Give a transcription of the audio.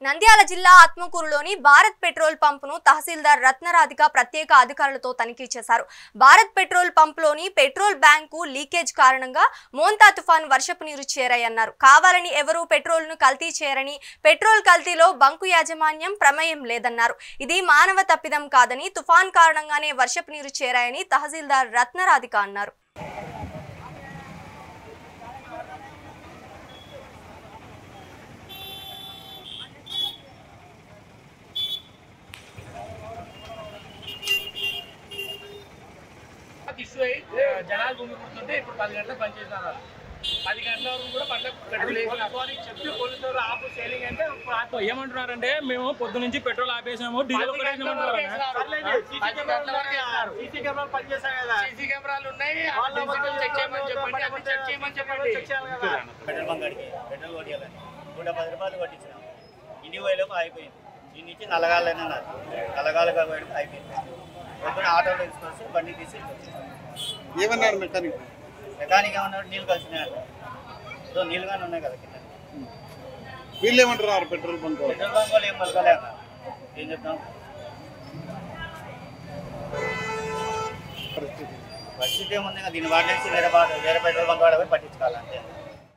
నంద్యాల జిల్లా ఆత్మకూరులోని భారత్ పెట్రోల్ పంపును తహసీల్దార్ రత్నరాధిక ప్రత్యేక అధికారులతో తనిఖీ చేశారు. భారత్ పెట్రోల్ పంపులోని పెట్రోల్ బ్యాంకు లీకేజ్ కారణంగా మోంతా తుఫాన్ వర్షపు నీరు చేరాయన్నారు. కావాలని ఎవరూ పెట్రోల్ను కల్తీ చేయరని, పెట్రోల్ కల్తీలో బంకు యాజమాన్యం ప్రమేయం లేదన్నారు. ఇది మానవ తప్పిదం కాదని, తుఫాన్ కారణంగానే వర్షపు నీరు చేరాయని తహసీల్దార్ రత్నరాధిక అన్నారు. జనాలు భూమి కూర్చుంటే ఇప్పుడు 10 గంటలకు బంద్ చేస్తున్నారు. 10 గంటల వరకు కూడా చెప్పి పోలీసులు ఆపు సేలింగ్ అంటే ఏమంటున్నారంటే మేము పొద్దు నుంచి పెట్రోల్ ఆపేసాము, డీజిల్ సీసీ కెమెరాలు పనిచేస్తాయి కదా, సీసీ కెమెరాలు ఉన్నాయి, చెక్ చేయమని చెప్పండి. పెట్రోల్ బంక్ అడిగి పెట్రోల్ కొట్టాలని 110 రూపాయలు కొట్టించినాం. ఇంటికి పోయేలోపు అయిపోయింది. దీని నుంచి నల్లగాలని నల్లగాలుగా పోయి అయిపోయింది. పొద్దున ఆటోలో తీసుకొచ్చి బండి తీసి ఏమన్నారు మెకానిక్ ఏమన్నాడు, నీళ్ళు కలిసినాయి. సో నీళ్ళుగానే ఉన్నాయి కదా కింద. వీళ్ళు ఏమంటున్నారు పెట్రోల్ బంక్ వాళ్ళు ఏం పలకలే అన్నారు. ఏం చెప్తాం, పరిస్థితి ఏముంది. దీన్ని వాడేసి వేరే పెట్రోల్ బంక్ వాడ పోయి పట్టించుకోవాలంటే